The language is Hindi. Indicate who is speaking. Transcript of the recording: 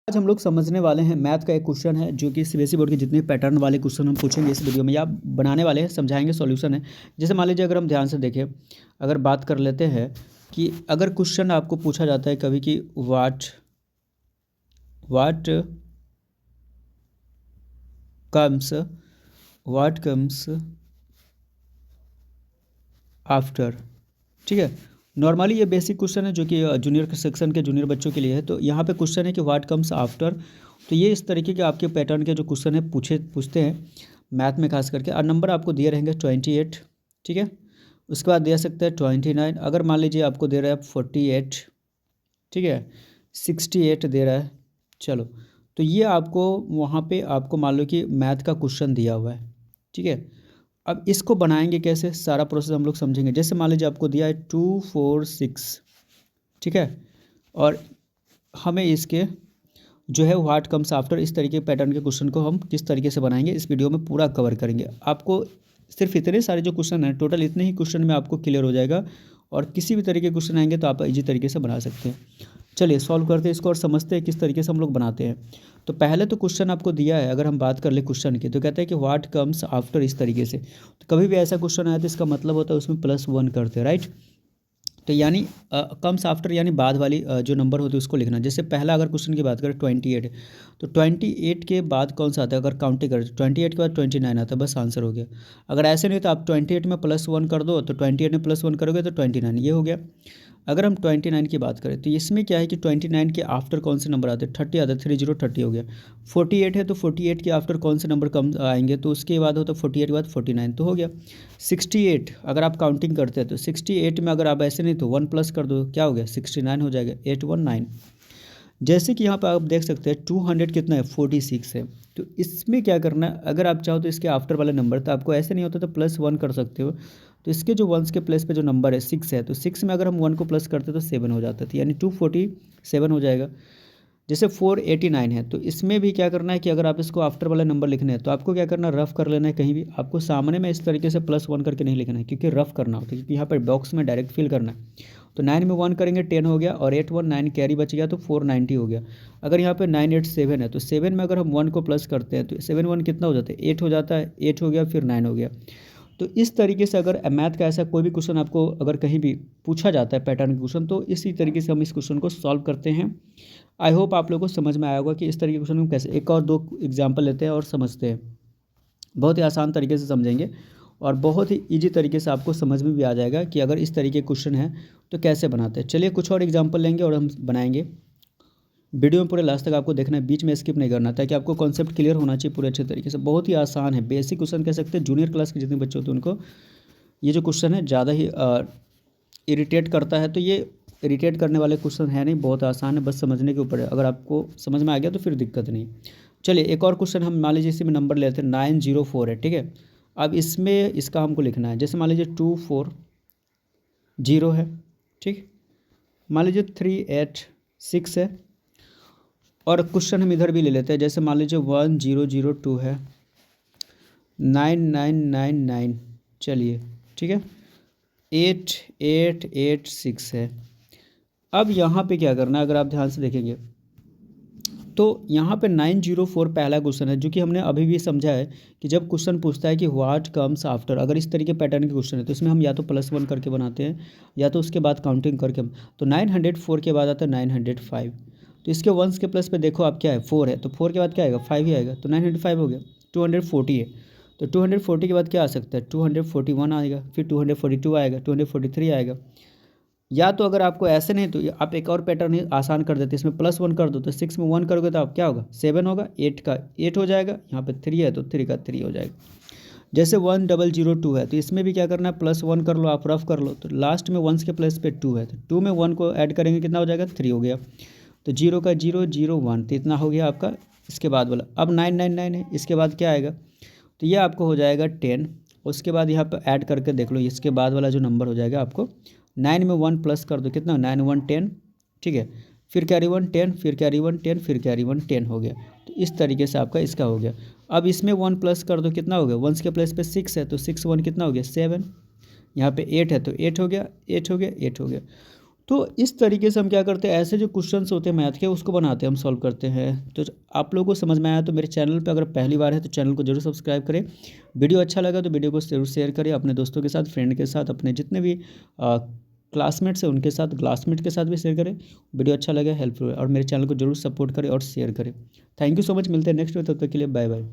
Speaker 1: आज हम लोग समझने वाले हैं मैथ का एक क्वेश्चन है जो कि सीबीएसई बोर्ड के जितने पैटर्न वाले क्वेश्चन हम पूछेंगे इस वीडियो में या बनाने वाले हैं, समझाएंगे, सॉल्यूशन है। जैसे मान लीजिए अगर हम ध्यान से देखें, अगर बात कर लेते हैं कि अगर क्वेश्चन आपको पूछा जाता है कभी कि व्हाट कम्स आफ्टर, ठीक है। नॉर्मली ये बेसिक क्वेश्चन है जो कि जूनियर सेक्शन के जूनियर बच्चों के लिए है। तो यहाँ पे क्वेश्चन है कि व्हाट कम्स आफ्टर। तो ये इस तरीके के आपके पैटर्न के जो क्वेश्चन है पूछते हैं मैथ में खास करके। और नंबर आपको दिए रहेंगे 28, ठीक है। उसके बाद दे सकते हैं 29। अगर मान लीजिए आपको दे रहा है 48, ठीक है, 68 दे रहा है, चलो। तो ये आपको वहाँ पे आपको मान लो कि मैथ का क्वेश्चन दिया हुआ है, ठीक है। अब इसको बनाएंगे कैसे, सारा प्रोसेस हम लोग समझेंगे। जैसे मान लीजिए आपको दिया है 2 4 6, ठीक है, और हमें इसके जो है व्हाट कम्स आफ्टर इस तरीके के पैटर्न के क्वेश्चन को हम किस तरीके से बनाएंगे इस वीडियो में पूरा कवर करेंगे। आपको सिर्फ इतने सारे जो क्वेश्चन हैं, टोटल इतने ही क्वेश्चन में आपको क्लियर हो जाएगा। और किसी भी तरीके के क्वेश्चन आएंगे तो आप इजी तरीके से बना सकते हैं। चलिए सॉल्व करते हैं इसको और समझते हैं किस तरीके से हम लोग बनाते हैं। तो पहले तो क्वेश्चन आपको दिया है, अगर हम बात कर ले क्वेश्चन की, तो कहते हैं कि व्हाट कम्स आफ्टर इस तरीके से। तो कभी भी ऐसा क्वेश्चन आया तो इसका मतलब होता है उसमें +1 करते हैं, राइट। तो यानी कम्स आफ्टर यानी बाद वाली जो नंबर होती है उसको लिखना। जैसे पहला अगर क्वेश्चन की बात करें 28, तो 28 के बाद कौन सा आता है, अगर काउंटिंग करें 28 के बाद 29 आता है, बस आंसर हो गया। अगर ऐसे नहीं तो आप 28 में +1 कर दो, तो 28 में +1 करोगे तो 29, ये हो गया। अगर हम 29 की बात करें तो इसमें क्या है कि 29 के आफ्टर कौन से नंबर आते हैं, 30 आता है, 30 हो गया। 48 है तो 48 के आफ्टर कौन से नंबर कम आएंगे, तो उसके बाद होता है 48 के बाद 49, तो हो गया। 68 अगर आप काउंटिंग करते हैं तो 68 में अगर आप ऐसे नहीं तो 1 प्लस कर दो, क्या हो गया, 69 हो जाएगा, 819। जैसे कि यहाँ पर आप देख सकते हैं 200 कितना है, 46 है। तो इसमें क्या करना है, अगर आप चाहो तो इसके आफ्टर वाले नंबर, तो आपको ऐसे नहीं होता तो +1 कर सकते हो। तो इसके जो वंस के प्लेस पे जो नंबर है 6 है, तो 6 में अगर हम 1 को प्लस करते तो 7 हो जाता था, यानी 247 हो जाएगा। जैसे 489 है, तो इसमें भी क्या करना है कि अगर आप इसको आफ्टर वाला नंबर लिखना है तो आपको क्या करना है, रफ कर लेना है। कहीं भी आपको सामने में इस तरीके से +1 करके नहीं लिखना है, क्योंकि रफ करना होता है, क्योंकि यहाँ पर बॉक्स में डायरेक्ट फिल करना है। तो 9 में 1 करेंगे 10 हो गया, और 819 कैरी बच गया तो 490 हो गया। अगर यहाँ पे 987 है, तो 7 में अगर हम 1 को प्लस करते हैं तो 7 1 कितना हो जाता है, 8 हो जाता है, 8 हो गया फिर 9 हो गया। तो इस तरीके से अगर मैथ का ऐसा कोई भी क्वेश्चन आपको अगर कहीं भी पूछा जाता है पैटर्न क्वेश्चन, तो इसी तरीके से हम इस क्वेश्चन को सॉल्व करते हैं। आई होप आप लोगों को समझ में आया होगा कि इस तरीके के क्वेश्चन हम कैसे, एक और दो एग्जाम्पल लेते हैं और समझते हैं। बहुत ही आसान तरीके से समझेंगे और बहुत ही ईजी तरीके से आपको समझ में भी आ जाएगा कि अगर इस तरीके के क्वेश्चन है तो कैसे बनाते हैं। चलिए कुछ और एग्जाम्पल लेंगे और हम बनाएंगे। वीडियो में पूरे लास्ट तक आपको देखना है, बीच में स्किप नहीं करना, ताकि आपको कॉन्सेप्ट क्लियर होना चाहिए पूरे अच्छे तरीके से। बहुत ही आसान है, बेसिक क्वेश्चन कह सकते हैं। जूनियर क्लास के जितने बच्चे होते हैं उनको ये जो क्वेश्चन है ज़्यादा ही इरिटेट करता है। तो ये इरिटेट करने वाले क्वेश्चन है नहीं, बहुत आसान है, बस समझने के ऊपर है। अगर आपको समझ में आ गया तो फिर दिक्कत नहीं। चलिए एक और क्वेश्चन हम मान लीजिए इसी में नंबर लेते हैं 904 है, ठीक है। अब इसमें इसका हमको लिखना है। जैसे मान लीजिए 240 है, ठीक। मान लीजिए 386 है, और क्वेश्चन हम इधर भी ले लेते हैं। जैसे मान लीजिए 1002 है, 9999, चलिए ठीक है, 8886 है। अब यहाँ पे क्या करना है, अगर आप ध्यान से देखेंगे तो यहाँ पे 904 पहला क्वेश्चन है, जो कि हमने अभी भी समझा है कि जब क्वेश्चन पूछता है कि व्हाट कम्स आफ्टर, अगर इस तरीके पैटर्न के क्वेश्चन है तो इसमें हम या तो +1 करके बनाते हैं या तो उसके बाद काउंटिंग करके हम। तो 904 के बाद आता है 905। तो इसके वंस के प्लस पे देखो आप क्या है, 4 है, तो 4 के बाद क्या आएगा, 5 ही आएगा, तो 905 हो गया। 240 है, तो 240 के बाद क्या आ सकता है, 241 आएगा, फिर 242 आएगा, 243 आएगा। या तो अगर आपको ऐसे नहीं तो आप एक और पैटर्न ही आसान कर देते, इसमें +1 कर दो, तो 6 में 1 करोगे तो आप क्या होगा, 7 होगा, 8 का 8 हो जाएगा, यहाँ पे 3 है तो 3 का 3 हो जाएगा। जैसे 1002 है, तो इसमें भी क्या करना है, +1 कर लो, आप रफ कर लो, तो लास्ट में वंस के प्लेस पे 2 है, तो 2 में 1 को ऐड करेंगे कितना हो जाएगा, 3 हो गया। तो 0 का 0 0 1, तो इतना हो गया आपका इसके बाद वाला। अब 999 है, इसके बाद क्या आएगा, तो ये आपको हो जाएगा 10। उसके बाद यहाँ पर ऐड करके देख लो, इसके बाद वाला जो नंबर हो जाएगा आपको 9 में 1 प्लस कर दो, कितना 9 1 10, ठीक है, फिर कैरी 1 10, फिर कैरी 1 10, फिर कैरी 1 10 हो गया। तो इस तरीके से आपका इसका हो गया। अब इसमें 1 प्लस कर दो, कितना हो गया, वंस के प्लेस पे 6 है, तो 6 1 कितना हो गया, 7। यहाँ पे 8 है तो 8 हो गया, 8 हो गया, 8 हो गया। तो इस तरीके से हम क्या करते हैं, ऐसे जो क्वेश्चंस होते हैं मैथ के उसको बनाते हैं, हम सॉल्व करते हैं। तो आप लोगों को समझ में आया तो मेरे चैनल पे अगर पहली बार है तो चैनल को जरूर सब्सक्राइब करें। वीडियो अच्छा लगा तो वीडियो को जरूर शेयर करें अपने दोस्तों के साथ, फ्रेंड के साथ, अपने जितने भी क्लासमेट्स हैं उनके साथ, क्लासमेट के साथ भी शेयर करें। वीडियो अच्छा लगे, हेल्पफुल है, और मेरे चैनल को जरूर सपोर्ट करें और शेयर करें। थैंक यू सो मच, मिलते हैं नेक्स्ट वीडियो, तब तक के लिए बाय बाय।